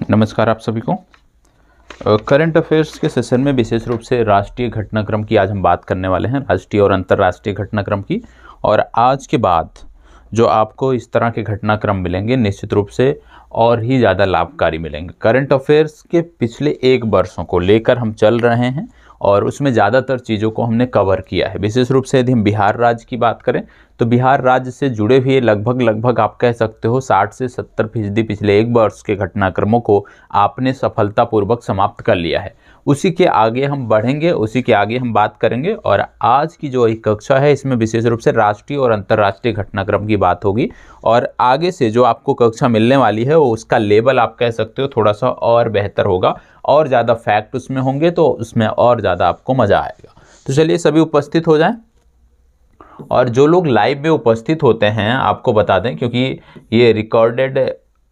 नमस्कार आप सभी को। करंट अफेयर्स के सेशन में विशेष रूप से राष्ट्रीय घटनाक्रम की आज हम बात करने वाले हैं, राष्ट्रीय और अंतर्राष्ट्रीय घटनाक्रम की। और आज के बाद जो आपको इस तरह के घटनाक्रम मिलेंगे निश्चित रूप से और ही ज़्यादा लाभकारी मिलेंगे। करंट अफेयर्स के पिछले 1 वर्षों को लेकर हम चल रहे हैं और उसमें ज़्यादातर चीज़ों को हमने कवर किया है। विशेष रूप से यदि हम बिहार राज्य की बात करें तो बिहार राज्य से जुड़े हुए लगभग आप कह सकते हो 60 से 70% पिछले 1 वर्ष के घटनाक्रमों को आपने सफलतापूर्वक समाप्त कर लिया है। उसी के आगे हम बढ़ेंगे, उसी के आगे हम बात करेंगे। और आज की जो एक कक्षा है इसमें विशेष रूप से राष्ट्रीय और अंतर्राष्ट्रीय घटनाक्रम की बात होगी। और आगे से जो आपको कक्षा मिलने वाली है वो उसका लेवल आप कह सकते हो थोड़ा सा और बेहतर होगा और ज़्यादा फैक्ट उसमें होंगे तो उसमें और ज़्यादा आपको मज़ा आएगा। तो चलिए सभी उपस्थित हो जाएं। और जो लोग लाइव में उपस्थित होते हैं आपको बता दें, क्योंकि ये रिकॉर्डेड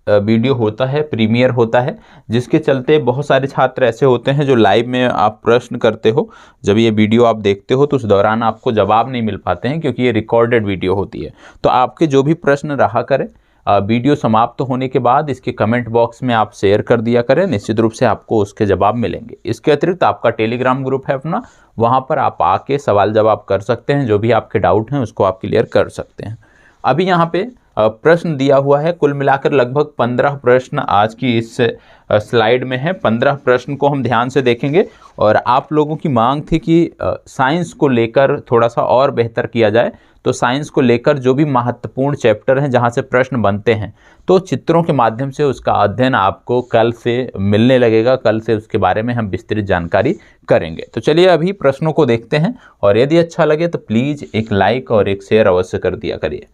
वीडियो होता है, प्रीमियर होता है, जिसके चलते बहुत सारे छात्र ऐसे होते हैं जो लाइव में आप प्रश्न करते हो, जब ये वीडियो आप देखते हो तो उस दौरान आपको जवाब नहीं मिल पाते हैं क्योंकि ये रिकॉर्डेड वीडियो होती है। तो आपके जो भी प्रश्न रहा करें वीडियो समाप्त होने के बाद इसके कमेंट बॉक्स में आप शेयर कर दिया करें, निश्चित रूप से आपको उसके जवाब मिलेंगे। इसके अतिरिक्त आपका टेलीग्राम ग्रुप है अपना, वहाँ पर आप आके सवाल जवाब कर सकते हैं, जो भी आपके डाउट हैं उसको आप क्लियर कर सकते हैं। अभी यहाँ पे प्रश्न दिया हुआ है, कुल मिलाकर लगभग 15 प्रश्न आज की इस स्लाइड में है। 15 प्रश्न को हम ध्यान से देखेंगे। और आप लोगों की मांग थी कि साइंस को लेकर थोड़ा सा और बेहतर किया जाए, तो साइंस को लेकर जो भी महत्वपूर्ण चैप्टर हैं जहां से प्रश्न बनते हैं तो चित्रों के माध्यम से उसका अध्ययन आपको कल से मिलने लगेगा। कल से उसके बारे में हम विस्तृत जानकारी करेंगे। तो चलिए अभी प्रश्नों को देखते हैं और यदि अच्छा लगे तो प्लीज़ एक लाइक और एक शेयर अवश्य कर दिया करिए।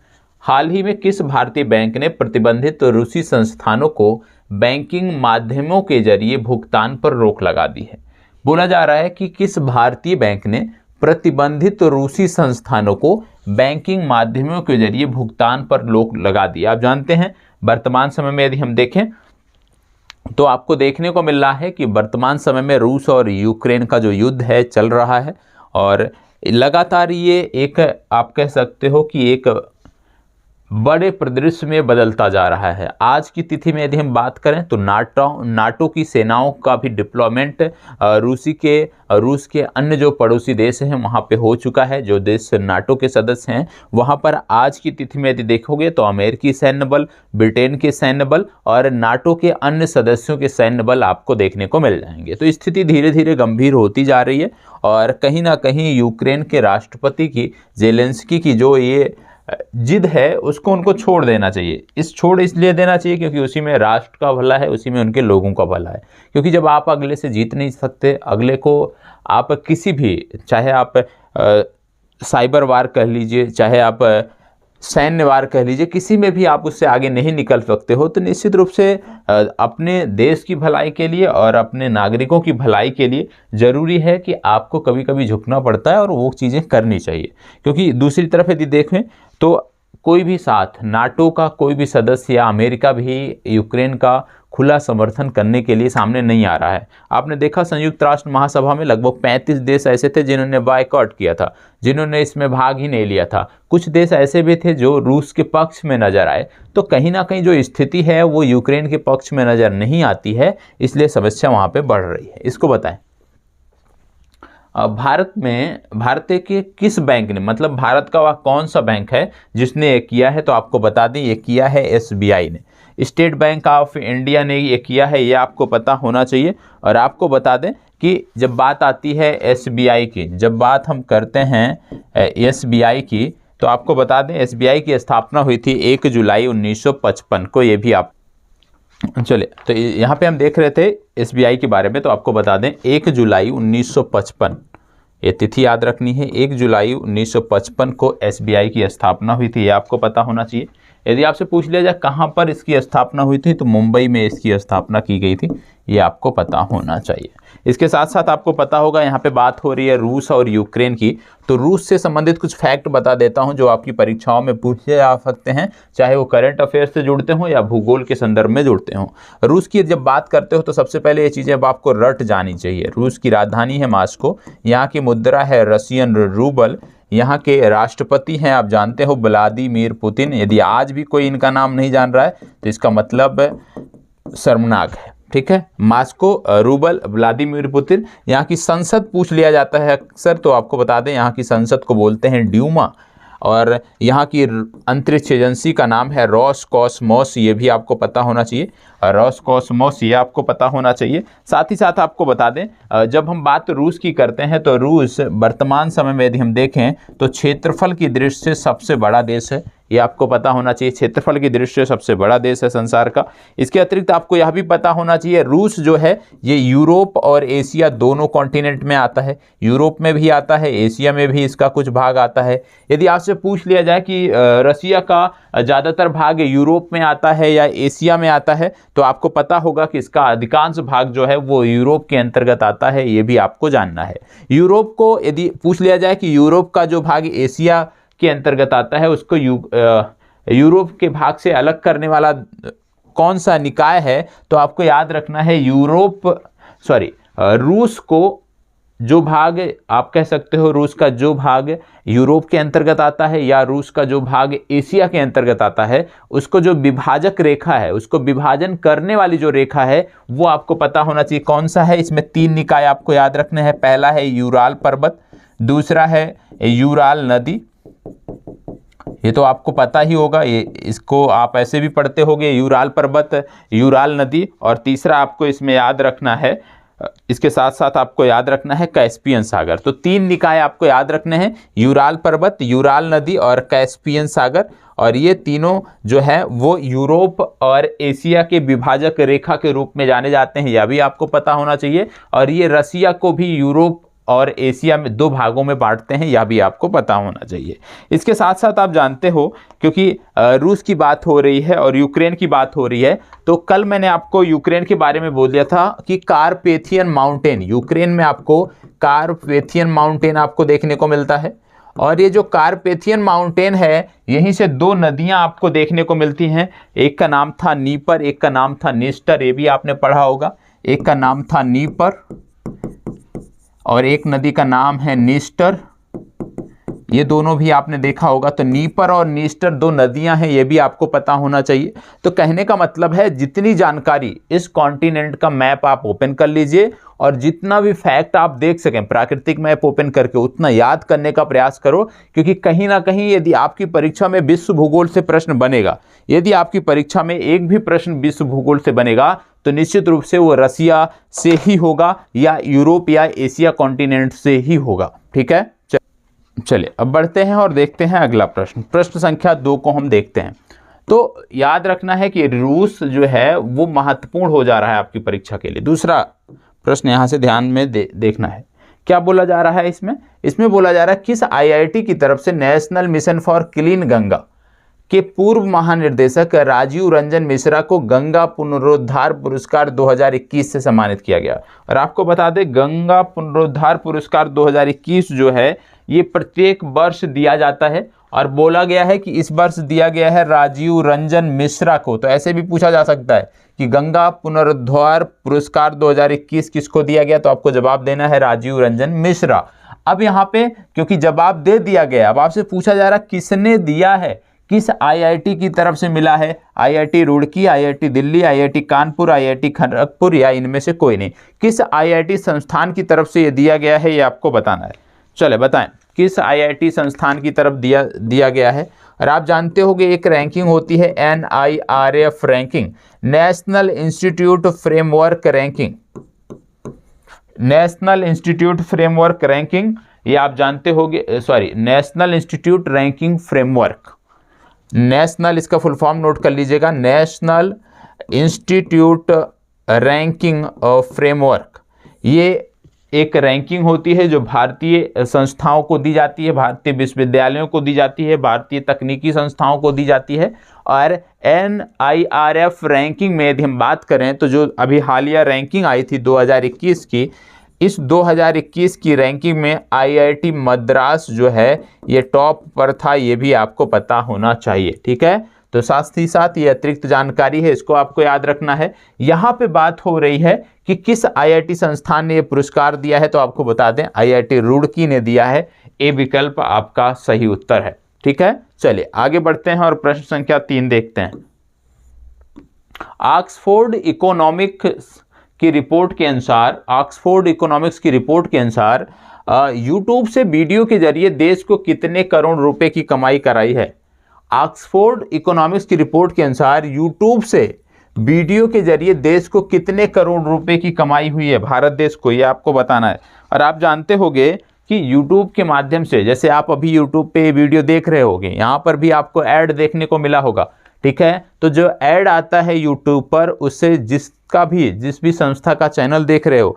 हाल ही में किस भारतीय बैंक ने प्रतिबंधित रूसी संस्थानों को बैंकिंग माध्यमों के जरिए भुगतान पर रोक लगा दी है? बोला जा रहा है कि किस भारतीय बैंक ने प्रतिबंधित रूसी संस्थानों को बैंकिंग माध्यमों के जरिए भुगतान पर रोक लगा दी। आप जानते हैं वर्तमान समय में यदि हम देखें तो आपको देखने को मिल रहा है कि वर्तमान समय में रूस और यूक्रेन का जो युद्ध है चल रहा है और लगातार ये एक आप कह सकते हो कि एक बड़े परिदृश्य में बदलता जा रहा है। आज की तिथि में यदि हम बात करें तो नाटो की सेनाओं का भी डिप्लॉयमेंट रूस के अन्य जो पड़ोसी देश हैं वहाँ पे हो चुका है। जो देश नाटो के सदस्य हैं वहाँ पर आज की तिथि में यदि देखोगे तो अमेरिकी सैन्य बल, ब्रिटेन के सैन्य बल और नाटो के अन्य सदस्यों के सैन्य बल आपको देखने को मिल जाएंगे। तो स्थिति धीरे धीरे गंभीर होती जा रही है और कहीं ना कहीं यूक्रेन के राष्ट्रपति की जेलेंस्की की जो ये जिद है उसको उनको छोड़ देना चाहिए। छोड़ इसलिए देना चाहिए क्योंकि उसी में राष्ट्र का भला है, उसी में उनके लोगों का भला है। क्योंकि जब आप अगले से जीत नहीं सकते, अगले को आप किसी भी, चाहे आप साइबर वार कह लीजिए, चाहे आप सैन्य वार कह लीजिए, किसी में भी आप उससे आगे नहीं निकल सकते हो, तो निश्चित रूप से अपने देश की भलाई के लिए और अपने नागरिकों की भलाई के लिए ज़रूरी है कि आपको कभी कभी झुकना पड़ता है और वो चीज़ें करनी चाहिए। क्योंकि दूसरी तरफ यदि देखें तो कोई भी साथ, नाटो का कोई भी सदस्य या अमेरिका भी यूक्रेन का खुला समर्थन करने के लिए सामने नहीं आ रहा है। आपने देखा संयुक्त राष्ट्र महासभा में लगभग 35 देश ऐसे थे जिन्होंने बायकॉट किया था, जिन्होंने इसमें भाग ही नहीं लिया था। कुछ देश ऐसे भी थे जो रूस के पक्ष में नजर आए। तो कहीं ना कहीं जो स्थिति है वो यूक्रेन के पक्ष में नजर नहीं आती है, इसलिए समस्या वहाँ पर बढ़ रही है। इसको बताएं, भारत के किस बैंक ने, मतलब भारत का वह कौन सा बैंक है जिसने ये किया है? तो आपको बता दें ये किया है SBI ने, स्टेट बैंक ऑफ इंडिया ने ये किया है, ये आपको पता होना चाहिए। और आपको बता दें कि जब बात आती है SBI की, जब बात हम करते हैं SBI की, तो आपको बता दें SBI की स्थापना हुई थी 1 जुलाई 1955 को। ये भी आप चले, तो यहाँ पे हम देख रहे थे SBI के बारे में, तो आपको बता दें 1 जुलाई 1955 ये तिथि याद रखनी है। 1 जुलाई 1955 को SBI की स्थापना हुई थी, ये आपको पता होना चाहिए। यदि आपसे पूछ लिया जाए कहाँ पर इसकी स्थापना हुई थी तो मुंबई में इसकी स्थापना की गई थी, ये आपको पता होना चाहिए। इसके साथ साथ आपको पता होगा यहाँ पे बात हो रही है रूस और यूक्रेन की, तो रूस से संबंधित कुछ फैक्ट बता देता हूँ जो आपकी परीक्षाओं में पूछे जा सकते हैं, चाहे वो करंट अफेयर से जुड़ते हों या भूगोल के संदर्भ में जुड़ते हों। रूस की जब बात करते हो तो सबसे पहले ये चीज़ें अब आपको रट जानी चाहिए। रूस की राजधानी है मॉस्को, यहाँ की मुद्रा है रशियन रूबल, यहाँ के राष्ट्रपति हैं आप जानते हो व्लादिमीर पुतिन। यदि आज भी कोई इनका नाम नहीं जान रहा है तो इसका मतलब शर्मनाक है। ठीक है, मॉस्को, रूबल, व्लादिमीर पुतिन। यहाँ की संसद पूछ लिया जाता है अक्सर, तो आपको बता दें यहाँ की संसद को बोलते हैं ड्यूमा। और यहाँ की अंतरिक्ष एजेंसी का नाम है रोसकॉसमोस, ये भी आपको पता होना चाहिए। रोसकॉसमोस ये आपको पता होना चाहिए। साथ ही साथ आपको बता दें, जब हम बात रूस की करते हैं तो रूस वर्तमान समय में यदि हम देखें तो क्षेत्रफल की दृष्टि से सबसे बड़ा देश है, ये आपको पता होना चाहिए। क्षेत्रफल की दृष्टि से सबसे बड़ा देश है संसार का। इसके अतिरिक्त आपको यह भी पता होना चाहिए, रूस जो है ये यूरोप और एशिया दोनों कॉन्टिनेंट में आता है। यूरोप में भी आता है, एशिया में भी इसका कुछ भाग आता है। यदि आपसे पूछ लिया जाए कि रसिया का ज़्यादातर भाग यूरोप में आता है या एशिया में आता है, तो आपको पता होगा कि इसका अधिकांश भाग जो है वो यूरोप के अंतर्गत आता है, ये भी आपको जानना है। यूरोप को यदि पूछ लिया जाए कि यूरोप का जो भाग एशिया के अंतर्गत आता है, उसको यूरोप के भाग से अलग करने वाला कौन सा निकाय है, तो आपको याद रखना है रूस को जो भाग आप कह सकते हो, रूस का जो भाग यूरोप के अंतर्गत आता है या रूस का जो भाग एशिया के अंतर्गत आता है, उसको जो विभाजक रेखा है, उसको विभाजन करने वाली जो रेखा है वो आपको पता होना चाहिए कौन सा है। इसमें 3 निकाय आपको याद रखने हैं। पहला है यूराल पर्वत, दूसरा है यूराल नदी, ये तो आपको पता ही होगा, ये इसको आप ऐसे भी पढ़ते होंगे, यूराल पर्वत, यूराल नदी। और तीसरा आपको इसमें याद रखना है, इसके साथ साथ आपको याद रखना है कैस्पियन सागर। तो 3 निकाय आपको याद रखने हैं, यूराल पर्वत, यूराल नदी और कैस्पियन सागर। और ये तीनों जो है वो यूरोप और एशिया के विभाजक रेखा के रूप में जाने जाते हैं, यह भी आपको पता होना चाहिए। और ये रसिया को भी यूरोप और एशिया में 2 भागों में बांटते हैं, यह भी आपको पता होना चाहिए। इसके साथ साथ आप जानते हो, क्योंकि रूस की बात हो रही है और यूक्रेन की बात हो रही है, तो कल मैंने आपको यूक्रेन के बारे में बोल दिया था कि कारपेथियन माउंटेन, यूक्रेन में आपको कारपेथियन माउंटेन आपको देखने को मिलता है। और ये जो कारपेथियन माउंटेन है, यहीं से 2 नदियां आपको देखने को मिलती हैं। एक का नाम था नीपर, एक का नाम था नेस्टर, ये भी आपने पढ़ा होगा। एक का नाम था नीपर और एक नदी का नाम है नेस्टर, ये दोनों भी आपने देखा होगा। तो नीपर और नेस्टर 2 नदियां हैं, ये भी आपको पता होना चाहिए। तो कहने का मतलब है, जितनी जानकारी इस कॉन्टिनेंट का मैप आप ओपन कर लीजिए और जितना भी फैक्ट आप देख सकें प्राकृतिक मैप ओपन करके, उतना याद करने का प्रयास करो। क्योंकि कहीं ना कहीं यदि आपकी परीक्षा में विश्व भूगोल से प्रश्न बनेगा, यदि आपकी परीक्षा में एक भी प्रश्न विश्व भूगोल से बनेगा, तो निश्चित रूप से वो रसिया से ही होगा या यूरोप या एशिया कॉन्टिनेंट से ही होगा। ठीक है, चलिए अब बढ़ते हैं और देखते हैं अगला प्रश्न। प्रश्न संख्या 2 को हम देखते हैं। तो याद रखना है कि रूस जो है वो महत्वपूर्ण हो जा रहा है आपकी परीक्षा के लिए। दूसरा प्रश्न यहाँ से ध्यान में देखना है, क्या बोला जा रहा है इसमें बोला जा रहा है, किस आईआईटी की तरफ से national mission for clean Ganga के पूर्व महानिर्देशक राजीव रंजन मिश्रा को गंगा पुनरुद्धार पुरस्कार 2021 से सम्मानित किया गया। और आपको बता दें, गंगा पुनरुद्धार पुरस्कार 2021 जो है ये प्रत्येक वर्ष दिया जाता है और बोला गया है कि इस वर्ष दिया गया है राजीव रंजन मिश्रा को। तो ऐसे भी पूछा जा सकता है कि गंगा पुनरुद्धार पुरस्कार 2021 किसको दिया गया, तो आपको जवाब देना है राजीव रंजन मिश्रा। अब यहाँ पे क्योंकि जवाब दे दिया गया, अब आपसे पूछा जा रहा किसने दिया है, किस आईआईटी की तरफ से मिला है। IIT Roorkee, IIT Delhi, IIT Kanpur, IIT Kharagpur या इनमें से कोई नहीं। किस आईआईटी संस्थान की तरफ से ये दिया गया है, ये आपको बताना है। चले बताएं किस आईआईटी संस्थान की तरफ दिया गया है। और आप जानते होंगे एक रैंकिंग होती है NIRF ranking, national institute framework ranking, national institute framework ranking, ये आप जानते होंगे, national institute ranking framework. National इसका फुल फॉर्म नोट कर लीजिएगा, नेशनल इंस्टीट्यूट रैंकिंग फ्रेमवर्क। ये एक रैंकिंग होती है जो भारतीय संस्थाओं को दी जाती है, भारतीय विश्वविद्यालयों को दी जाती है, भारतीय तकनीकी संस्थाओं को दी जाती है। और NIRF रैंकिंग में यदि हम बात करें तो जो अभी हालिया रैंकिंग आई थी 2021 की, इस 2021 की रैंकिंग में IIT मद्रास जो है ये टॉप पर था, ये भी आपको पता होना चाहिए। ठीक है, तो साथ ही साथ ये अतिरिक्त जानकारी है, इसको आपको याद रखना है। यहाँ पे बात हो रही है कि किस आईआईटी संस्थान ने ये पुरस्कार दिया है, तो आपको बता दें आईआईटी रुड़की ने दिया है। ए विकल्प आपका सही उत्तर है। ठीक है, चलिए आगे बढ़ते हैं और प्रश्न संख्या 3 देखते हैं। ऑक्सफोर्ड इकोनॉमिक्स की रिपोर्ट के अनुसार यूट्यूब से वीडियो के जरिए देश को कितने करोड़ रुपए की कमाई कराई है। ऑक्सफोर्ड इकोनॉमिक्स की रिपोर्ट के अनुसार यूट्यूब से वीडियो के जरिए देश को कितने करोड़ रुपए की कमाई हुई है, भारत देश को, ये आपको बताना है। और आप जानते होंगे कि यूट्यूब के माध्यम से, जैसे आप अभी यूट्यूब पे वीडियो देख रहे होंगे, यहाँ पर भी आपको ऐड देखने को मिला होगा, ठीक है। तो जो ऐड आता है यूट्यूब पर, उससे जिस भी संस्था का चैनल देख रहे हो,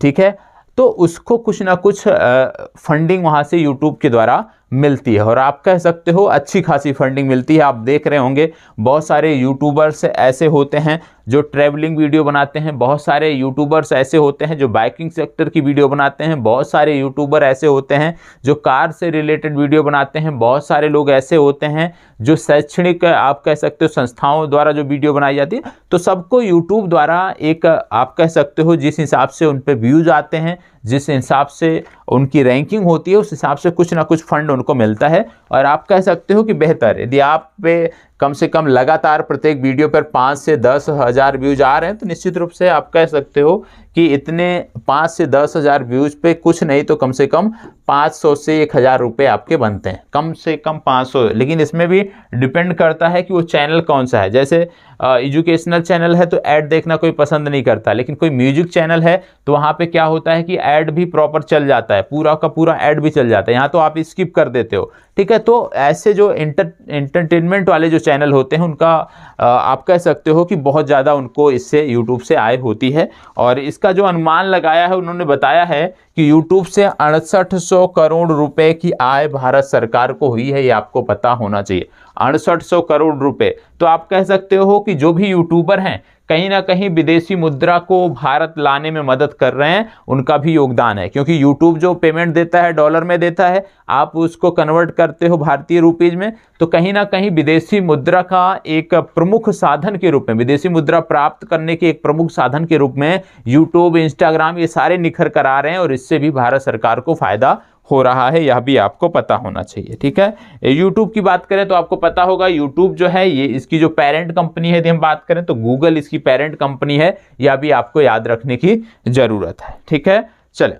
ठीक है, तो उसको कुछ ना कुछ फंडिंग वहाँ से यूट्यूब के द्वारा मिलती है। और आप कह सकते हो अच्छी खासी फंडिंग मिलती है। आप देख रहे होंगे बहुत सारे यूट्यूबर्स ऐसे होते हैं जो ट्रैवलिंग वीडियो बनाते हैं, बहुत सारे यूट्यूबर्स ऐसे होते हैं जो बाइकिंग सेक्टर की वीडियो बनाते हैं, बहुत सारे यूट्यूबर ऐसे होते हैं जो कार से रिलेटेड वीडियो बनाते हैं, बहुत सारे लोग ऐसे होते हैं जो शैक्षणिक, आप कह सकते हो, संस्थाओं द्वारा जो वीडियो बनाई जाती है। तो सबको यूट्यूब द्वारा एक, आप कह सकते हो, जिस हिसाब से उन पर व्यूज आते हैं, जिस हिसाब से उनकी रैंकिंग होती है, उस हिसाब से कुछ ना कुछ फंड उनको मिलता है। और आप कह सकते हो कि बेहतर, यदि आप पे कम से कम लगातार प्रत्येक वीडियो पर 5 से 10 हज़ार व्यूज आ रहे हैं, तो निश्चित रूप से आप कह सकते हो कि इतने 5 से 10 हज़ार व्यूज पे कुछ नहीं तो कम से कम 500 से 1000 रुपये आपके बनते हैं, कम से कम 500। लेकिन इसमें भी डिपेंड करता है कि वो चैनल कौन सा है। जैसे एजुकेशनल चैनल है तो ऐड देखना कोई पसंद नहीं करता, लेकिन कोई म्यूजिक चैनल है तो वहाँ पे क्या होता है कि ऐड भी प्रॉपर चल जाता है, पूरा का पूरा ऐड भी चल जाता है। यहाँ तो आप स्किप कर देते हो, ठीक है। तो ऐसे जो एंटरटेनमेंट वाले जो चैनल होते हैं, उनका आप कह सकते हो कि बहुत ज़्यादा उनको इससे यूट्यूब से आय होती है। और इसका जो अनुमान लगाया है, उन्होंने बताया है कि यूट्यूब से 6800 करोड़ रुपए की आय भारत सरकार को हुई है। ये आपको पता होना चाहिए, 6800 करोड़ रुपए। तो आप कह सकते हो कि जो भी यूट्यूबर हैं कहीं ना कहीं विदेशी मुद्रा को भारत लाने में मदद कर रहे हैं, उनका भी योगदान है। क्योंकि यूट्यूब जो पेमेंट देता है डॉलर में देता है, आप उसको कन्वर्ट करते हो भारतीय रुपीज में, तो कहीं ना कहीं विदेशी मुद्रा का एक प्रमुख साधन के रूप में, विदेशी मुद्रा प्राप्त करने के एक प्रमुख साधन के रूप में यूट्यूब, इंस्टाग्राम, ये सारे निखर कर आ रहे हैं। और इससे भी भारत सरकार को फायदा हो रहा है, यह भी आपको पता होना चाहिए, ठीक है। यूट्यूब की बात करें तो आपको पता होगा, यूट्यूब जो है ये, इसकी जो पेरेंट कंपनी है, यदि हम बात करें तो गूगल इसकी पेरेंट कंपनी है। यह भी आपको याद रखने की जरूरत है, ठीक है। चले,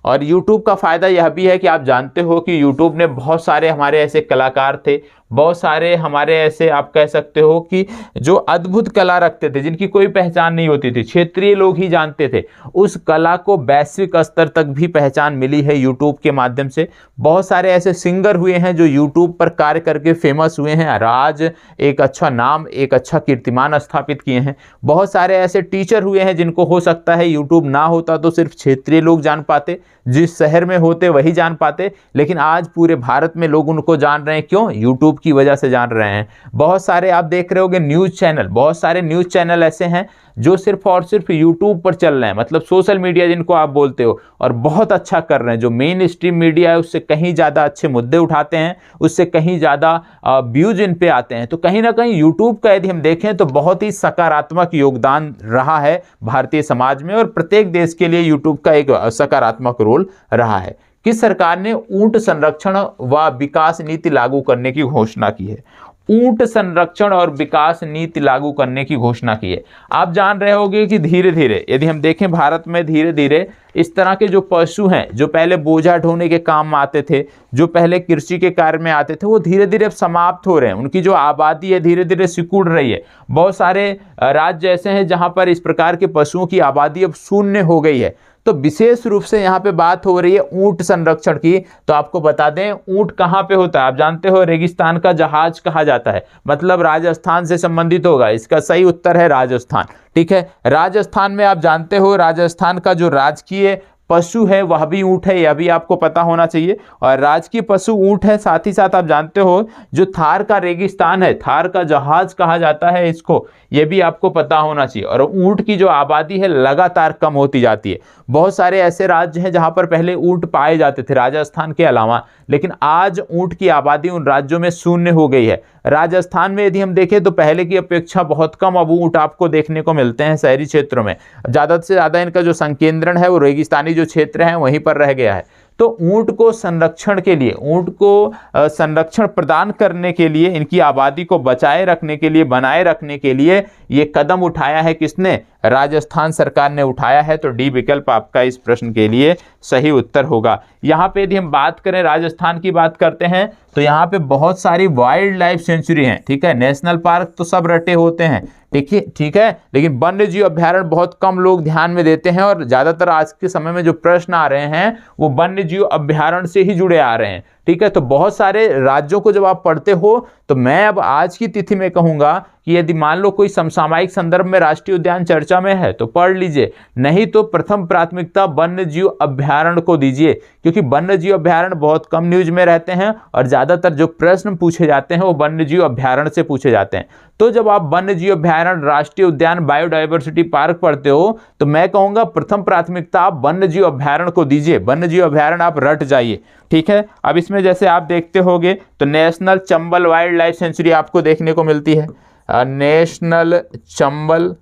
और YouTube का फ़ायदा यह भी है कि आप जानते हो कि YouTube ने बहुत सारे हमारे ऐसे कलाकार थे, बहुत सारे हमारे ऐसे, आप कह सकते हो कि जो अद्भुत कला रखते थे, जिनकी कोई पहचान नहीं होती थी, क्षेत्रीय लोग ही जानते थे, उस कला को वैश्विक स्तर तक भी पहचान मिली है YouTube के माध्यम से। बहुत सारे ऐसे सिंगर हुए हैं जो YouTube पर कार्य करके फेमस हुए हैं, आज एक अच्छा नाम, एक अच्छा कीर्तिमान स्थापित किए हैं। बहुत सारे ऐसे टीचर हुए हैं जिनको हो सकता है YouTube ना होता तो सिर्फ क्षेत्रीय लोग जान पाते, जिस शहर में होते वही जान पाते, लेकिन आज पूरे भारत में लोग उनको जान रहे हैं। क्यों? YouTube की वजह से जान रहे हैं। बहुत सारे आप देख रहे होंगे न्यूज़ चैनल, बहुत सारे न्यूज़ चैनल ऐसे हैं जो सिर्फ और सिर्फ YouTube पर चल रहे हैं, मतलब सोशल मीडिया जिनको आप बोलते हो, और बहुत अच्छा कर रहे हैं। जो मेन स्ट्रीम मीडिया है उससे कहीं ज़्यादा अच्छे मुद्दे उठाते हैं, उससे कहीं ज़्यादा व्यूज इन पे आते हैं। तो कहीं ना कहीं YouTube का यदि हम देखें तो बहुत ही सकारात्मक योगदान रहा है भारतीय समाज में, और प्रत्येक देश के लिए YouTube का एक सकारात्मक रोल रहा है। किस सरकार ने ऊंट संरक्षण व विकास नीति लागू करने की घोषणा की है? ऊंट संरक्षण और विकास नीति लागू करने की घोषणा की है। आप जान रहे होंगे कि धीरे धीरे, यदि हम देखें भारत में धीरे धीरे इस तरह के जो पशु हैं, जो पहले बोझा ढोने के काम में आते थे, जो पहले कृषि के कार्य में आते थे, वो धीरे धीरे अब समाप्त हो रहे हैं। उनकी जो आबादी है धीरे धीरे सिकुड़ रही है। बहुत सारे राज्य ऐसे हैं जहां पर इस प्रकार के पशुओं की आबादी अब शून्य हो गई है। तो विशेष रूप से यहाँ पे बात हो रही है ऊंट संरक्षण की। तो आपको बता दें, ऊंट कहाँ पे होता है? आप जानते हो रेगिस्तान का जहाज कहा जाता है, मतलब राजस्थान से संबंधित होगा। इसका सही उत्तर है राजस्थान, ठीक है। राजस्थान में आप जानते हो राजस्थान का जो राजकीय पशु है वह भी ऊंट है, यह भी आपको पता होना चाहिए। और राजकीय पशु ऊंट है। साथ ही साथ आप जानते हो जो थार का रेगिस्तान है, थार का जहाज कहा जाता है इसको, यह भी आपको पता होना चाहिए। और ऊंट की जो आबादी है लगातार कम होती जाती है। बहुत सारे ऐसे राज्य हैं जहां पर पहले ऊंट पाए जाते थे राजस्थान के अलावा, लेकिन आज ऊंट की आबादी उन राज्यों में शून्य हो गई है। राजस्थान में यदि हम देखें तो पहले की अपेक्षा बहुत कम अब ऊंट आपको देखने को मिलते हैं शहरी क्षेत्रों में। ज़्यादा से ज़्यादा इनका जो संकेंद्रण है वो रेगिस्तानी जो क्षेत्र है वहीं पर रह गया है। तो ऊंट को संरक्षण के लिए, ऊंट को संरक्षण प्रदान करने के लिए, इनकी आबादी को बचाए रखने के लिए, बनाए रखने के लिए ये कदम उठाया है किसने? राजस्थान सरकार ने उठाया है। तो डी विकल्प आपका इस प्रश्न के लिए सही उत्तर होगा। यहाँ पे यदि हम बात करें, राजस्थान की बात करते हैं, तो यहाँ पे बहुत सारी वाइल्ड लाइफ सेंचुरी हैं, ठीक है। नेशनल पार्क तो सब रटे होते हैं, ठीक है, लेकिन वन्य जीव अभ्यारण्य बहुत कम लोग ध्यान में देते हैं, और ज्यादातर आज के समय में जो प्रश्न आ रहे हैं वो वन्य जीव अभ्यारण्य से ही जुड़े आ रहे हैं, ठीक है। तो बहुत सारे राज्यों को जब आप पढ़ते हो, तो मैं अब आज की तिथि में कहूंगा कि यदि मान लो कोई समसामयिक संदर्भ में राष्ट्रीय उद्यान चर्चा में है तो पढ़ लीजिए, नहीं तो प्रथम प्राथमिकता वन्य जीव अभ्यारण्य को दीजिए, क्योंकि वन्य जीव अभ्यारण्य बहुत कम न्यूज में रहते हैं और ज्यादातर जो प्रश्न पूछे जाते हैं वो वन्य जीव अभ्यारण्य से पूछे जाते हैं। तो जब आप वन्य जीव अभ्यारण्य, राष्ट्रीय उद्यान, बायोडायवर्सिटी पार्क पढ़ते हो, तो मैं कहूंगा प्रथम प्राथमिकता आप वन्य जीव अभ्यारण्य को दीजिए, वन्य जीव अभ्यारण्य आप रट जाइए, ठीक है। अब इसमें जैसे आप देखते होंगे तो national Chambal wild life sanctuary आपको देखने को मिलती है, national Chambal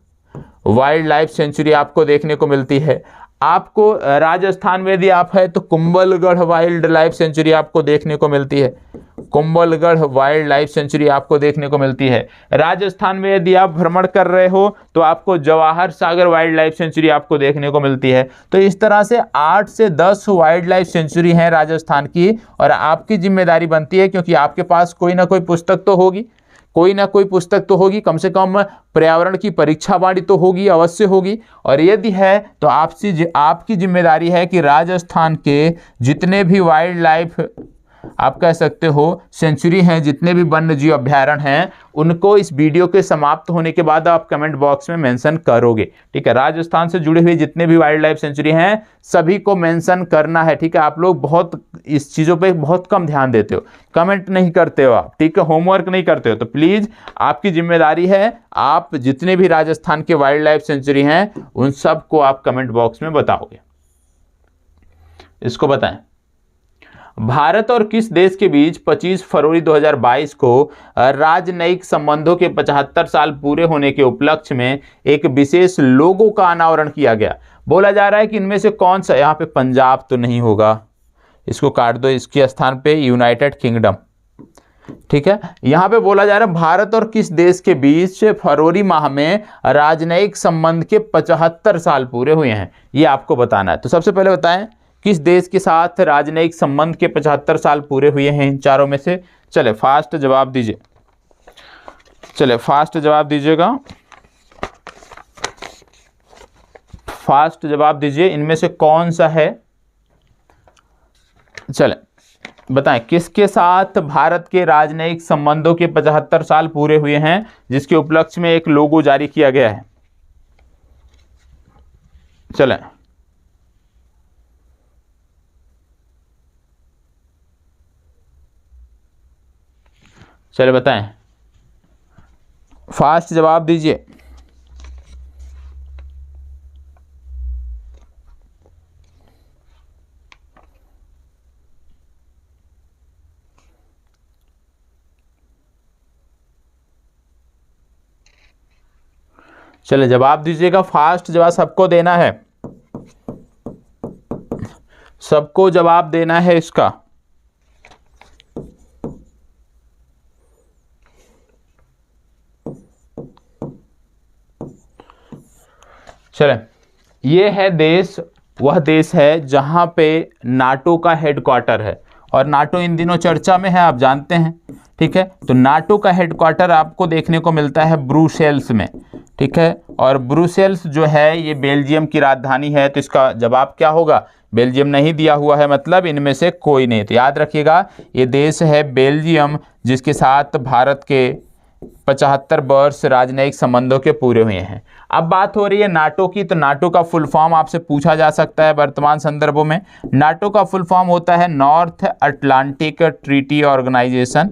wild life sanctuary आपको देखने को मिलती है। आपको राजस्थान में यदि आप है तो कुंभलगढ़ वाइल्ड लाइफ सेंचुरी आपको देखने को मिलती है, कुंभलगढ़ वाइल्ड लाइफ सेंचुरी आपको देखने को मिलती है। राजस्थान में यदि आप भ्रमण कर रहे हो तो आपको Jawahar Sagar wild life sanctuary आपको देखने को मिलती है। तो इस तरह से 8 से 10 वाइल्ड लाइफ सेंचुरी हैं राजस्थान की, और आपकी जिम्मेदारी बनती है, क्योंकि आपके पास कोई ना कोई पुस्तक तो होगी, कोई ना कोई पुस्तक तो होगी, कम से कम पर्यावरण की परीक्षा वाणी तो होगी, अवश्य होगी। और यदि है तो आपकी जिम्मेदारी है कि राजस्थान के जितने भी वाइल्ड लाइफ आप कह सकते हो सेंचुरी हैं, जितने भी वन्य जीव अभ्यारण्य हैं, उनको इस वीडियो के समाप्त होने के बाद आप कमेंट बॉक्स में मेंशन करोगे, ठीक है। राजस्थान से जुड़े हुए जितने भी वाइल्ड लाइफ सेंचुरी हैं सभी को मेंशन करना है, ठीक है। आप लोग बहुत इस चीज़ों पे बहुत कम ध्यान देते हो, कमेंट नहीं करते हो आप, ठीक है, होमवर्क नहीं करते हो। तो प्लीज़ आपकी जिम्मेदारी है, आप जितने भी राजस्थान के वाइल्ड लाइफ सेंचुरी हैं उन सब को आप कमेंट बॉक्स में बताओगे। इसको बताएं, भारत और किस देश के बीच 25 फरवरी 2022 को राजनयिक संबंधों के 75 साल पूरे होने के उपलक्ष्य में एक विशेष लोगो का अनावरण किया गया? बोला जा रहा है कि इनमें से कौन सा, यहाँ पे पंजाब तो नहीं होगा, इसको काट दो, इसके स्थान पे यूनाइटेड किंगडम, ठीक है। यहाँ पे बोला जा रहा है भारत और किस देश के बीच फरवरी माह में राजनयिक संबंध के 75 साल पूरे हुए हैं, ये आपको बताना है। तो सबसे पहले बताएं किस देश के साथ राजनयिक संबंध के 75 साल पूरे हुए हैं इन चारों में से। चले फास्ट जवाब दीजिए, चले फास्ट जवाब दीजिएगा, फास्ट जवाब दीजिए, इनमें से कौन सा है? चले बताएं किसके साथ भारत के राजनयिक संबंधों के 75 साल पूरे हुए हैं, जिसके उपलक्ष्य में एक लोगो जारी किया गया है। चलें चले बताएं, फास्ट जवाब दीजिए। चले जवाब दीजिएगा, फास्ट जवाब सबको देना है, सबको जवाब देना है इसका। चले, ये है देश, वह देश है जहां पे नाटो का हेडक्वार्टर है, और नाटो इन दिनों चर्चा में है, आप जानते हैं, ठीक है। तो नाटो का हेडक्वार्टर आपको देखने को मिलता है ब्रुसेल्स में, ठीक है। और ब्रुसेल्स जो है ये बेल्जियम की राजधानी है। तो इसका जवाब क्या होगा? बेल्जियम नहीं दिया हुआ है, मतलब इनमें से कोई नहीं। तो याद रखिएगा ये देश है बेल्जियम, जिसके साथ भारत के 75 वर्ष राजनयिक संबंधों के पूरे हुए हैं। अब बात हो रही है नाटो की, तो नाटो का फुल फॉर्म आपसे पूछा जा सकता है वर्तमान संदर्भों में। नाटो का फुल फॉर्म होता है North Atlantic Treaty Organisation,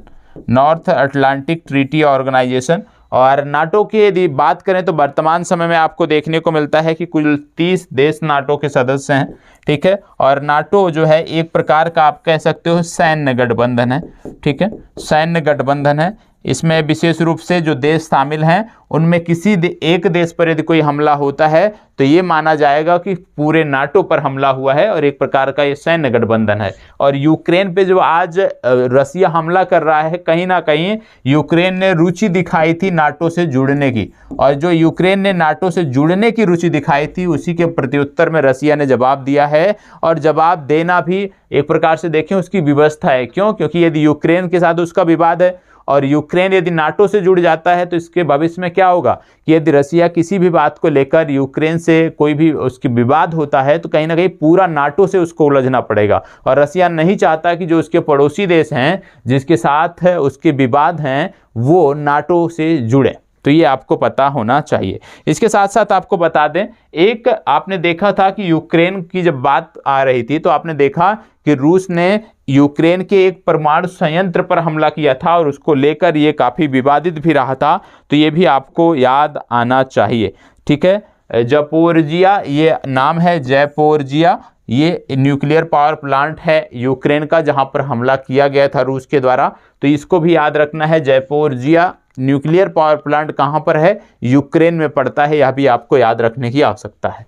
North Atlantic Treaty Organisation. और नाटो की यदि बात करें तो वर्तमान समय में आपको देखने को मिलता है कि कुल 30 देश नाटो के सदस्य हैं, ठीक है। और नाटो जो है एक प्रकार का आप कह सकते हो सैन्य गठबंधन है, ठीक है, सैन्य गठबंधन है। इसमें विशेष रूप से जो देश शामिल हैं उनमें किसी एक देश पर यदि कोई हमला होता है तो ये माना जाएगा कि पूरे नाटो पर हमला हुआ है और एक प्रकार का ये सैन्य गठबंधन है। और यूक्रेन पे जो आज रसिया हमला कर रहा है, कहीं ना कहीं यूक्रेन ने रुचि दिखाई थी नाटो से जुड़ने की, और जो यूक्रेन ने नाटो से जुड़ने की रुचि दिखाई थी उसी के प्रत्युत्तर में रसिया ने जवाब दिया है। और जवाब देना भी एक प्रकार से देखें उसकी व्यवस्था है। क्यों? क्योंकि यदि यूक्रेन के साथ उसका विवाद है और यूक्रेन यदि नाटो से जुड़ जाता है तो इसके भविष्य में क्या होगा कि यदि रसिया किसी भी बात को लेकर यूक्रेन से कोई भी उसकी विवाद होता है तो कहीं ना कहीं पूरा नाटो से उसको उलझना पड़ेगा। और रसिया नहीं चाहता कि जो उसके पड़ोसी देश हैं जिसके साथ उसके विवाद हैं वो नाटो से जुड़े। तो ये आपको पता होना चाहिए। इसके साथ साथ आपको बता दें, एक आपने देखा था कि यूक्रेन की जब बात आ रही थी तो आपने देखा कि रूस ने यूक्रेन के एक परमाणु संयंत्र पर हमला किया था और उसको लेकर ये काफ़ी विवादित भी रहा था। तो ये भी आपको याद आना चाहिए। ठीक है, ज़पोरिजिया ये नाम है, ज़पोरिजिया ये न्यूक्लियर पावर प्लांट है यूक्रेन का जहां पर हमला किया गया था रूस के द्वारा। तो इसको भी याद रखना है। ज़पोरिजिया न्यूक्लियर पावर प्लांट कहां पर है? यूक्रेन में पड़ता है। यह भी आपको याद रखने की आवश्यकता है।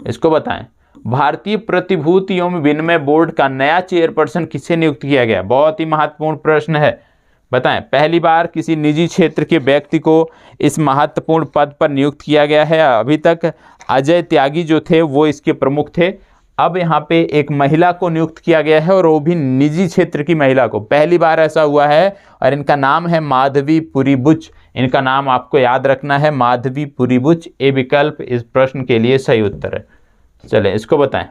इसको बताएं, भारतीय प्रतिभूति एवं विनिमय बोर्ड का नया चेयरपर्सन किसे नियुक्त किया गया? बहुत ही महत्वपूर्ण प्रश्न है। बताएं, पहली बार किसी निजी क्षेत्र के व्यक्ति को इस महत्वपूर्ण पद पर नियुक्त किया गया है। अभी तक अजय त्यागी जो थे वो इसके प्रमुख थे। अब यहाँ पे एक महिला को नियुक्त किया गया है और वो भी निजी क्षेत्र की महिला को, पहली बार ऐसा हुआ है। और इनका नाम है माधवी पुरीबुच। इनका नाम आपको याद रखना है, माधवी पुरीबुच। ए विकल्प इस प्रश्न के लिए सही उत्तर है। चले इसको बताएं,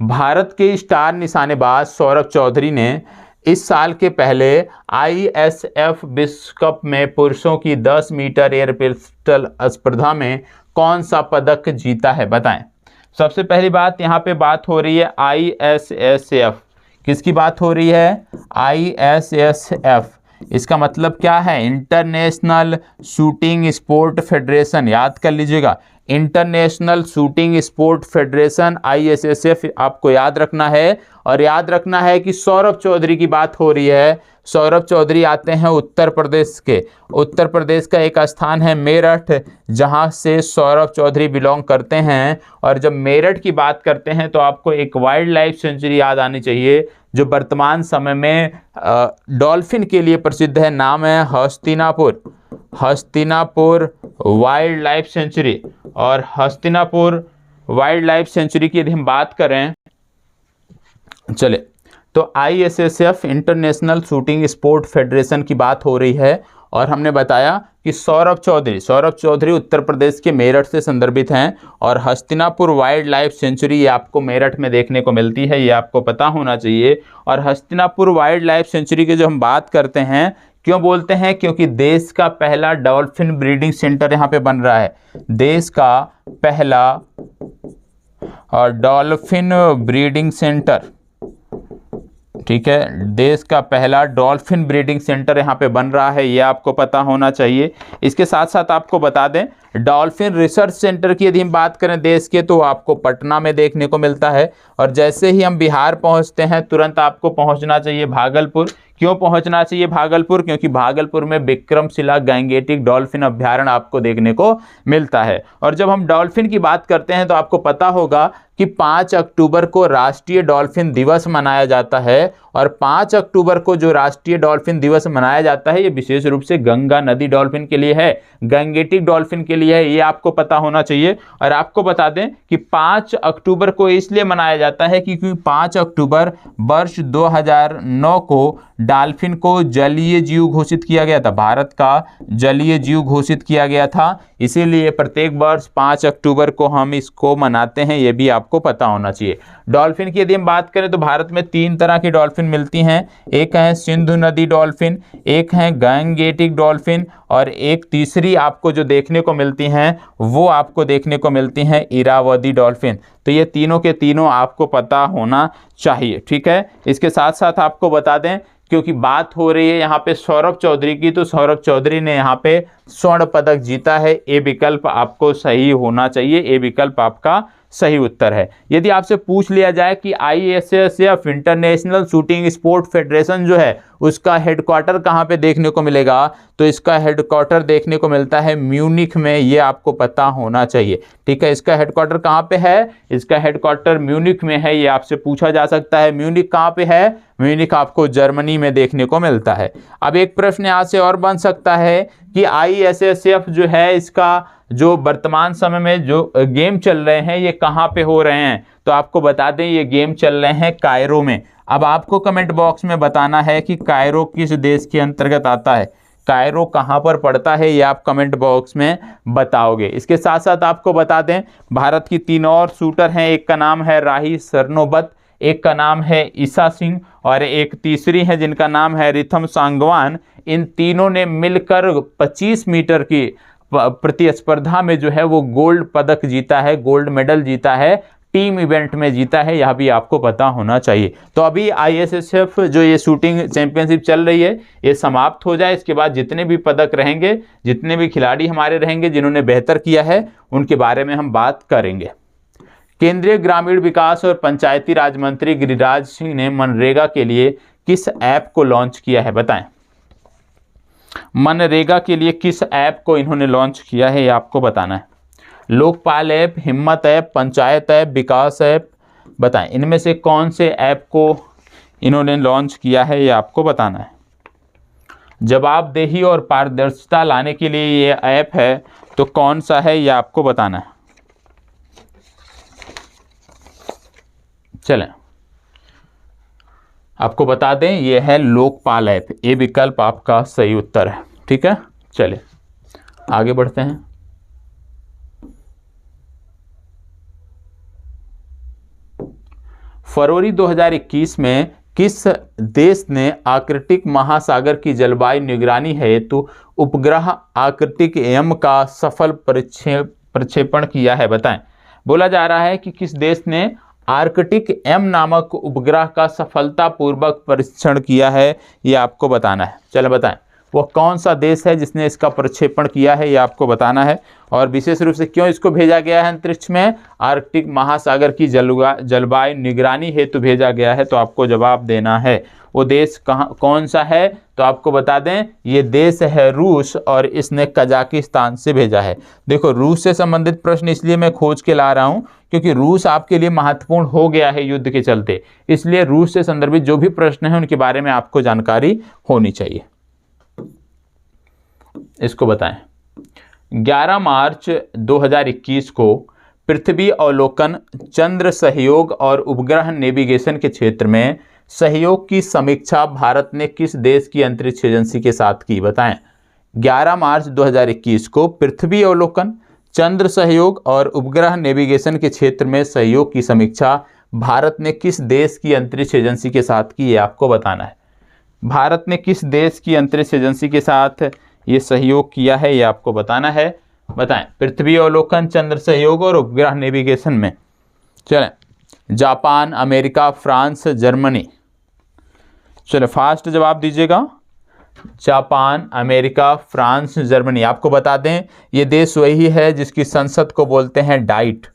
भारत के स्टार निशानेबाज सौरभ चौधरी ने इस साल के पहले ISF विश्व कप में पुरुषों की 10 मीटर एयर पिस्टल स्पर्धा में कौन सा पदक जीता है? बताएं। सबसे पहली बात यहाँ पे बात हो रही है ISSF। किसकी बात हो रही है? ISSF। इसका मतलब क्या है? International shooting sport federation. याद कर लीजिएगा, international shooting sport federation ISSF आपको याद रखना है। और याद रखना है कि सौरभ चौधरी की बात हो रही है। सौरभ चौधरी आते हैं उत्तर प्रदेश के। उत्तर प्रदेश का एक स्थान है मेरठ, जहां से सौरभ चौधरी बिलोंग करते हैं। और जब मेरठ की बात करते हैं तो आपको एक वाइल्ड लाइफ सेंचुरी याद आनी चाहिए जो वर्तमान समय में डॉल्फिन के लिए प्रसिद्ध है। नाम है Hastinapur, Hastinapur wild life sanctuary. और हस्तिनापुर वाइल्ड लाइफ सेंचुरी की यदि हम बात करें, चले तो ISSF international shooting sport federation की बात हो रही है। और हमने बताया कि सौरभ चौधरी उत्तर प्रदेश के मेरठ से संदर्भित हैं। और हस्तिनापुर वाइल्ड लाइफ सेंचुरी ये आपको मेरठ में देखने को मिलती है, ये आपको पता होना चाहिए। और हस्तिनापुर वाइल्ड लाइफ सेंचुरी की जो हम बात करते हैं, क्यों बोलते हैं? क्योंकि देश का पहला डॉल्फिन ब्रीडिंग सेंटर यहाँ पे बन रहा है। देश का पहला डॉल्फिन ब्रीडिंग सेंटर, ठीक है, देश का पहला डॉल्फिन ब्रीडिंग सेंटर यहाँ पे बन रहा है, ये आपको पता होना चाहिए। इसके साथ साथ आपको बता दें, डॉल्फिन रिसर्च सेंटर की यदि हम बात करें देश के, तो आपको पटना में देखने को मिलता है। और जैसे ही हम बिहार पहुँचते हैं तुरंत आपको पहुँचना चाहिए भागलपुर। क्यों पहुंचना चाहिए भागलपुर? क्योंकि भागलपुर में विक्रमशिला गैंगेटिक डॉल्फिन अभ्यारण्य आपको देखने को मिलता है। और जब हम डॉल्फिन की बात करते हैं तो आपको पता होगा कि 5 अक्टूबर को राष्ट्रीय डॉल्फिन दिवस मनाया जाता है। और 5 अक्टूबर को जो राष्ट्रीय डॉल्फिन दिवस मनाया जाता है ये विशेष रूप से गंगा नदी डॉल्फिन के लिए है, गैंगेटिक डॉल्फिन के लिए है, ये आपको पता होना चाहिए। और आपको बता दें कि 5 अक्टूबर को इसलिए मनाया जाता है क्योंकि 5 अक्टूबर वर्ष 2009 को डॉल्फिन को जलीय जीव घोषित किया गया था, भारत का जलीय जीव घोषित किया गया था। इसीलिए प्रत्येक वर्ष 5 अक्टूबर को हम इसको मनाते हैं, ये भी आपको पता होना चाहिए। डॉल्फिन की यदि हम बात करें तो भारत में 3 तरह की डॉल्फिन मिलती हैं। एक है सिंधु नदी डॉल्फिन, एक है गैंगेटिक डॉल्फिन, और एक तीसरी आपको जो देखने को मिलती हैं वो आपको देखने को मिलती हैं इरावदी डॉल्फिन। तो ये तीनों के तीनों आपको पता होना चाहिए, ठीक है। इसके साथ साथ आपको बता दें, क्योंकि बात हो रही है यहाँ पे सौरभ चौधरी की, तो सौरभ चौधरी ने यहाँ पे स्वर्ण पदक जीता है। ए विकल्प आपको सही होना चाहिए, ए विकल्प आपका सही उत्तर है। यदि आपसे पूछ लिया जाए कि ISSF international shooting sport federation जो है उसका हेडक्वार्टर कहाँ पे देखने को मिलेगा, तो इसका हेडक्वार्टर देखने को मिलता है म्यूनिख में, ये आपको पता होना चाहिए। ठीक है, इसका हेडक्वार्टर कहाँ पे है, इसका हेडक्वार्टर म्यूनिख में है, ये आपसे पूछा जा सकता है। म्यूनिख कहाँ पे है, म्यूनिख आपको जर्मनी में देखने को मिलता है। अब एक प्रश्न यहाँ से और बन सकता है कि ISSF जो है इसका जो वर्तमान समय में जो गेम चल रहे हैं ये कहाँ पे हो रहे हैं, तो आपको बता दें ये गेम चल रहे हैं कायरो में। अब आपको कमेंट बॉक्स में बताना है कि कायरो किस देश के अंतर्गत आता है, कायरो कहाँ पर पड़ता है, ये आप कमेंट बॉक्स में बताओगे। इसके साथ साथ आपको बता दें भारत की 3 और शूटर हैं, एक का नाम है राही सरनोबत, एक का नाम है ईसा सिंह और एक तीसरी है जिनका नाम है रिथम सांगवान। इन तीनों ने मिलकर 25 मीटर की प्रतिस्पर्धा में जो है वो गोल्ड पदक जीता है, गोल्ड मेडल जीता है, टीम इवेंट में जीता है, यह भी आपको पता होना चाहिए। तो अभी ISSF जो ये शूटिंग चैंपियनशिप चल रही है ये समाप्त हो जाए, इसके बाद जितने भी पदक रहेंगे, जितने भी खिलाड़ी हमारे रहेंगे जिन्होंने बेहतर किया है उनके बारे में हम बात करेंगे। केंद्रीय ग्रामीण विकास और पंचायती राज मंत्री गिरिराज सिंह ने मनरेगा के लिए किस ऐप को लॉन्च किया है, बताएं। मनरेगा के लिए किस ऐप को इन्होंने लॉन्च किया है ये आपको बताना है। लोकपाल ऐप, हिम्मत ऐप, पंचायत ऐप, विकास ऐप, बताएं इनमें से कौन से ऐप को इन्होंने लॉन्च किया है ये आपको बताना है। जवाबदेही और पारदर्शिता लाने के लिए ये ऐप है तो कौन सा है ये आपको बताना है। चलें आपको बता दें ये है लोकपाल ऐप, ये विकल्प आपका सही उत्तर है। ठीक है, चलिए आगे बढ़ते हैं। फरवरी 2021 में किस देश ने आर्कटिक महासागर की जलवायु निगरानी हेतु उपग्रह आर्कटिक एम का सफल प्रक्षेपण किया है, बताएं। बोला जा रहा है कि किस देश ने आर्कटिक एम नामक उपग्रह का सफलतापूर्वक परीक्षण किया है ये आपको बताना है। चलो बताएं वो कौन सा देश है जिसने इसका प्रक्षेपण किया है ये आपको बताना है, और विशेष रूप से क्यों इसको भेजा गया है अंतरिक्ष में, आर्कटिक महासागर की जलवायु निगरानी हेतु भेजा गया है, तो आपको जवाब देना है वो देश कौन सा है। तो आपको बता दें ये देश है रूस, और इसने कजाकिस्तान से भेजा है। देखो रूस से संबंधित प्रश्न इसलिए मैं खोज के ला रहा हूँ क्योंकि रूस आपके लिए महत्वपूर्ण हो गया है युद्ध के चलते, इसलिए रूस से संदर्भित जो भी प्रश्न है उनके बारे में आपको जानकारी होनी चाहिए। इसको बताएं 11 मार्च 2021 को पृथ्वी अवलोकन, चंद्र सहयोग और उपग्रह नेविगेशन के क्षेत्र में सहयोग की समीक्षा भारत ने किस देश की अंतरिक्ष एजेंसी के साथ की, बताएं। 11 मार्च 2021 को पृथ्वी अवलोकन, चंद्र सहयोग और उपग्रह नेविगेशन के क्षेत्र में सहयोग की समीक्षा भारत ने किस देश की अंतरिक्ष एजेंसी के साथ की, ये आपको बताना है। भारत ने किस देश की अंतरिक्ष एजेंसी के साथ ये सहयोग किया है ये आपको बताना है, बताएं। पृथ्वी अवलोकन, चंद्र सहयोग और उपग्रह नेविगेशन में चलें जापान, अमेरिका, फ्रांस, जर्मनी। चलो फास्ट जवाब दीजिएगा। Japan, America, France, Germany. आपको बता दें ये देश वही है जिसकी संसद को बोलते हैं डाइट,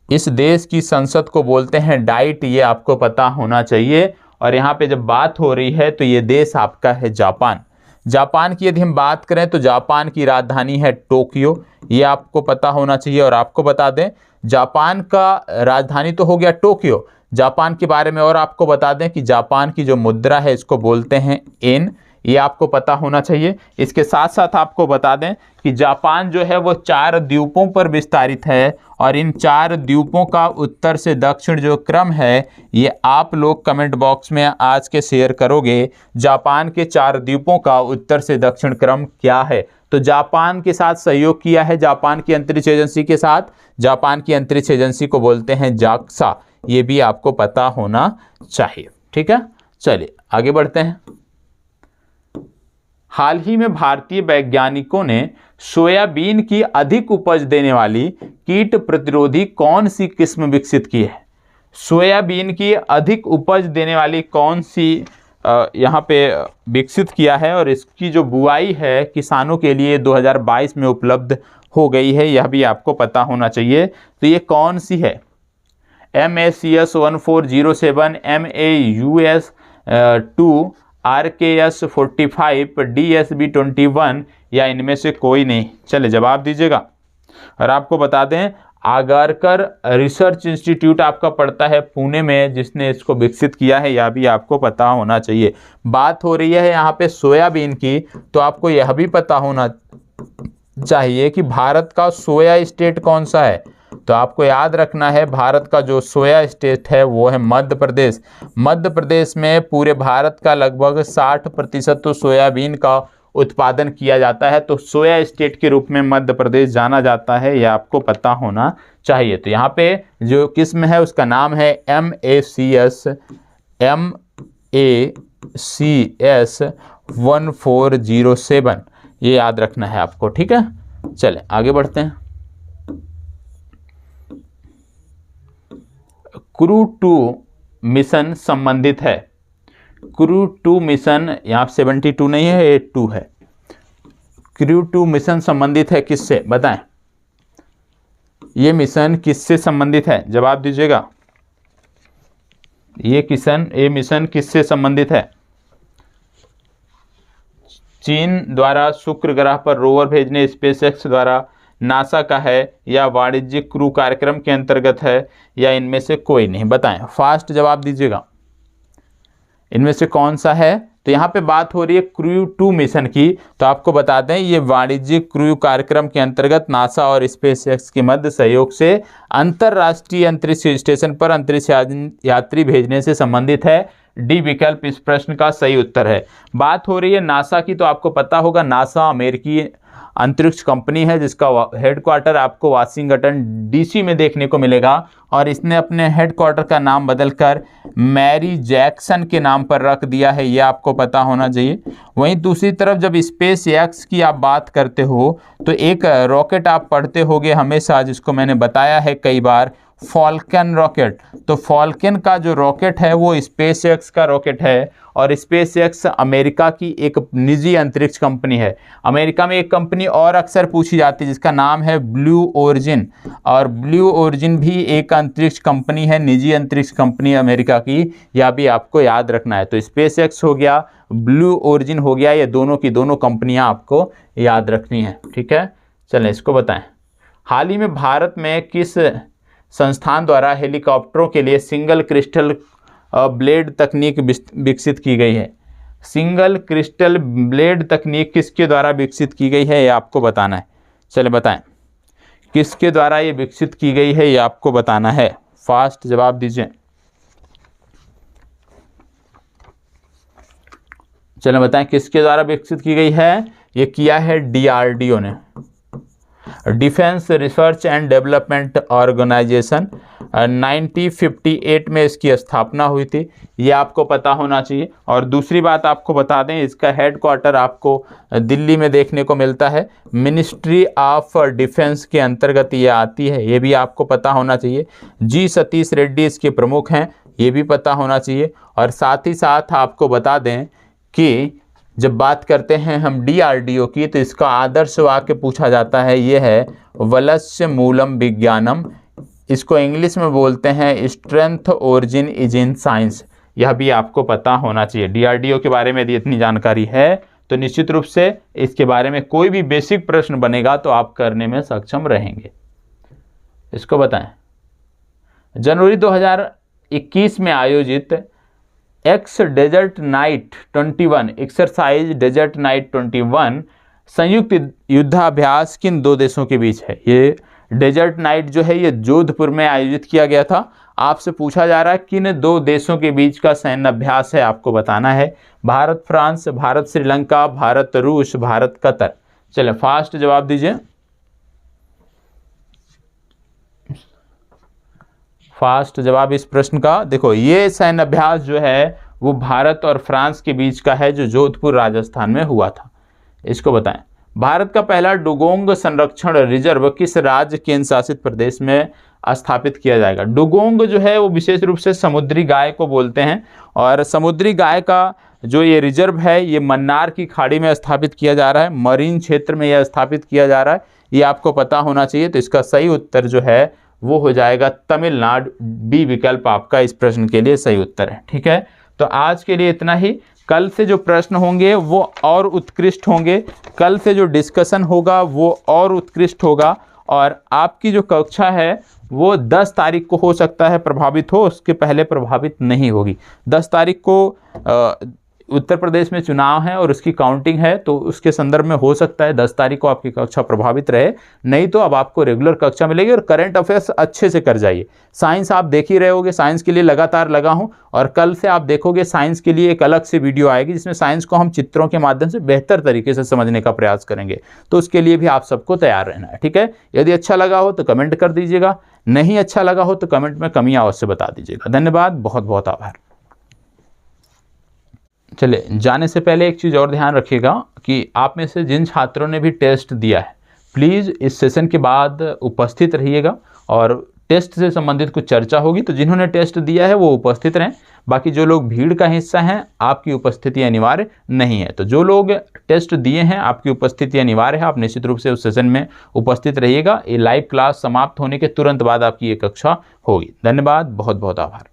इस देश की संसद को बोलते हैं डाइट, ये आपको पता होना चाहिए। और यहाँ पे जब बात हो रही है तो ये देश आपका है जापान। जापान की यदि हम बात करें तो जापान की राजधानी है टोक्यो, ये आपको पता होना चाहिए। और आपको बता दें जापान का राजधानी तो हो गया टोक्यो, जापान के बारे में और आपको बता दें कि जापान की जो मुद्रा है इसको बोलते हैं येन, ये आपको पता होना चाहिए। इसके साथ साथ आपको बता दें कि जापान जो है वो 4 द्वीपों पर विस्तारित है, और इन 4 द्वीपों का उत्तर से दक्षिण जो क्रम है ये आप लोग कमेंट बॉक्स में आज के शेयर करोगे। जापान के 4 द्वीपों का उत्तर से दक्षिण क्रम क्या है, तो जापान के साथ सहयोग किया है, जापान की अंतरिक्ष एजेंसी के साथ। जापान की अंतरिक्ष एजेंसी को बोलते हैं जाक्सा, ये भी आपको पता होना चाहिए। ठीक है, चलिए आगे बढ़ते हैं। हाल ही में भारतीय वैज्ञानिकों ने सोयाबीन की अधिक उपज देने वाली कीट प्रतिरोधी कौन सी किस्म विकसित की है। सोयाबीन की अधिक उपज देने वाली कौन सी यहाँ पे विकसित किया है, और इसकी जो बुआई है किसानों के लिए 2022 में उपलब्ध हो गई है, यह भी आपको पता होना चाहिए। तो ये कौन सी है? MACS 1407, MAUS 2, RKS 45, DSB 21 या इनमें से कोई नहीं? चले जवाब दीजिएगा। और आपको बता दें आगरकर रिसर्च इंस्टीट्यूट आपका पड़ता है पुणे में, जिसने इसको विकसित किया है, यह भी आपको पता होना चाहिए। बात हो रही है यहाँ पे सोयाबीन की, तो आपको यह भी पता होना चाहिए कि भारत का सोया स्टेट कौन सा है। तो आपको याद रखना है भारत का जो सोया स्टेट है वो है मध्य प्रदेश। मध्य प्रदेश में पूरे भारत का लगभग 60% तो सोयाबीन का उत्पादन किया जाता है, तो सोया स्टेट के रूप में मध्य प्रदेश जाना जाता है, यह आपको पता होना चाहिए। तो यहाँ पे जो किस्म है उसका नाम है MACS 1407, ये याद रखना है आपको, ठीक है। चले आगे बढ़ते हैं। क्रू 2 मिशन संबंधित है। क्रू 2 मिशन, यहाँ 72 नहीं है, 82 है। क्रू 2 मिशन संबंधित है किससे, बताएं। ये मिशन किससे संबंधित है, जवाब दीजिएगा। ये मिशन किससे संबंधित है? चीन द्वारा शुक्र ग्रह पर रोवर भेजने स्पेसएक्स द्वारा नासा का है, या वाणिज्यिक क्रू कार्यक्रम के अंतर्गत है, या इनमें से कोई नहीं? बताएं, फास्ट जवाब दीजिएगा। इनमें से कौन सा है? तो यहाँ पे बात हो रही है क्रू 2 मिशन की, तो आपको बता दें ये वाणिज्यिक क्रू कार्यक्रम के अंतर्गत नासा और स्पेसएक्स के मध्य सहयोग से अंतरराष्ट्रीय अंतरिक्ष स्टेशन पर अंतरिक्ष यात्री भेजने से संबंधित है। डी विकल्प इस प्रश्न का सही उत्तर है। बात हो रही है नासा की, तो आपको पता होगा नासा अमेरिकी अंतरिक्ष कंपनी है जिसका हेडक्वार्टर आपको वाशिंगटन DC में देखने को मिलेगा, और इसने अपने हेडक्वार्टर का नाम बदलकर मैरी जैक्सन के नाम पर रख दिया है, यह आपको पता होना चाहिए। वहीं दूसरी तरफ जब स्पेस एक्स की आप बात करते हो तो एक रॉकेट आप पढ़ते होगे हमेशा, जिसको मैंने बताया है कई बार, फॉल्कन रॉकेट। तो फॉल्कन का जो रॉकेट है वो स्पेस एक्स का रॉकेट है, और स्पेस एक्स अमेरिका की एक निजी अंतरिक्ष कंपनी है। अमेरिका में एक कंपनी और अक्सर पूछी जाती है जिसका नाम है ब्लू ओरिजिन, और ब्लू ओरिजिन भी एक अंतरिक्ष कंपनी है, निजी अंतरिक्ष कंपनी अमेरिका की, यह भी आपको याद रखना है। तो स्पेस एक्स हो गया, ब्लू ओरिजिन हो गया, ये दोनों की दोनों कंपनियां आपको याद रखनी है, ठीक है। चलें इसको बताएं। हाल ही में भारत में किस संस्थान द्वारा हेलीकॉप्टरों के लिए सिंगल क्रिस्टल ब्लेड तकनीक विकसित की गई है? सिंगल क्रिस्टल ब्लेड तकनीक किसके द्वारा विकसित की गई है, ये आपको बताना है। चले बताएं, किसके द्वारा ये विकसित की गई है, ये आपको बताना है। फास्ट जवाब दीजिए। चले बताएं किसके द्वारा विकसित की गई है। ये किया है DRDO ने, Defence Research and Development Organisation. 1958 में इसकी स्थापना हुई थी, ये आपको पता होना चाहिए। और दूसरी बात आपको बता दें, इसका हेडक्वार्टर आपको दिल्ली में देखने को मिलता है, मिनिस्ट्री ऑफ डिफेंस के अंतर्गत ये आती है, ये भी आपको पता होना चाहिए। G सतीश रेड्डी इसके प्रमुख हैं, ये भी पता होना चाहिए। और साथ ही साथ आपको बता दें कि जब बात करते हैं हम DRDO की, तो इसका आदर्श वाक्य पूछा जाता है, ये है वलस्य मूलम विज्ञानम। इसको इंग्लिश में बोलते हैं strength origin is in science, यह भी आपको पता होना चाहिए। DRDO के बारे में यदि इतनी जानकारी है तो निश्चित रूप से इसके बारे में कोई भी बेसिक प्रश्न बनेगा तो आप करने में सक्षम रहेंगे। इसको बताएं। जनवरी 2021 में आयोजित Ex Desert Knight 21 exercise Desert Knight 21 संयुक्त युद्धाभ्यास किन दो देशों के बीच है? ये डेजर्ट नाइट जो है ये जोधपुर में आयोजित किया गया था। आपसे पूछा जा रहा है किन दो देशों के बीच का सैन्य अभ्यास है, आपको बताना है। भारत फ्रांस, भारत श्रीलंका, भारत रूस, भारत कतर। चले फास्ट जवाब दीजिए। फास्ट जवाब इस प्रश्न का, देखो ये सैन्य अभ्यास जो है वो भारत और फ्रांस के बीच का है, जो जोधपुर राजस्थान में हुआ था। इसको बताएं। भारत का पहला डुगोंग संरक्षण रिजर्व किस राज्य केंद्र शासित प्रदेश में स्थापित किया जाएगा? डुगोंग जो है वो विशेष रूप से समुद्री गाय को बोलते हैं, और समुद्री गाय का जो ये रिजर्व है ये मन्नार की खाड़ी में स्थापित किया जा रहा है, मरीन क्षेत्र में यह स्थापित किया जा रहा है। ये आपको पता होना चाहिए। तो इसका सही उत्तर जो है वो हो जाएगा तमिलनाडु। बी विकल्प आपका इस प्रश्न के लिए सही उत्तर है। ठीक है, तो आज के लिए इतना ही। कल से जो प्रश्न होंगे वो और उत्कृष्ट होंगे, कल से जो डिस्कशन होगा वो और उत्कृष्ट होगा, और आपकी जो कक्षा है वो 10 तारीख को हो सकता है प्रभावित हो, उसके पहले प्रभावित नहीं होगी। 10 तारीख को उत्तर प्रदेश में चुनाव है और उसकी काउंटिंग है, तो उसके संदर्भ में हो सकता है 10 तारीख को आपकी कक्षा प्रभावित रहे, नहीं तो अब आपको रेगुलर कक्षा मिलेगी। और करंट अफेयर्स अच्छे से कर जाइए। साइंस आप देख ही रहे होगे, साइंस के लिए लगातार लगा हूं, और कल से आप देखोगे साइंस के लिए एक अलग से वीडियो आएगी जिसमें साइंस को हम चित्रों के माध्यम से बेहतर तरीके से समझने का प्रयास करेंगे। तो उसके लिए भी आप सबको तैयार रहना है। ठीक है, यदि अच्छा लगा हो तो कमेंट कर दीजिएगा, नहीं अच्छा लगा हो तो कमेंट में कमियां अवश्य बता दीजिएगा। धन्यवाद, बहुत बहुत आभार। चलिए, जाने से पहले एक चीज़ और ध्यान रखिएगा कि आप में से जिन छात्रों ने भी टेस्ट दिया है, प्लीज़ इस सेशन के बाद उपस्थित रहिएगा, और टेस्ट से संबंधित कुछ चर्चा होगी, तो जिन्होंने टेस्ट दिया है वो उपस्थित रहें। बाकी जो लोग भीड़ का हिस्सा हैं, आपकी उपस्थिति अनिवार्य नहीं है। तो जो लोग टेस्ट दिए हैं आपकी उपस्थिति अनिवार्य है, आप निश्चित रूप से उस सेशन में उपस्थित रहिएगा। ये लाइव क्लास समाप्त होने के तुरंत बाद आपकी ये कक्षा होगी। धन्यवाद, बहुत बहुत आभार।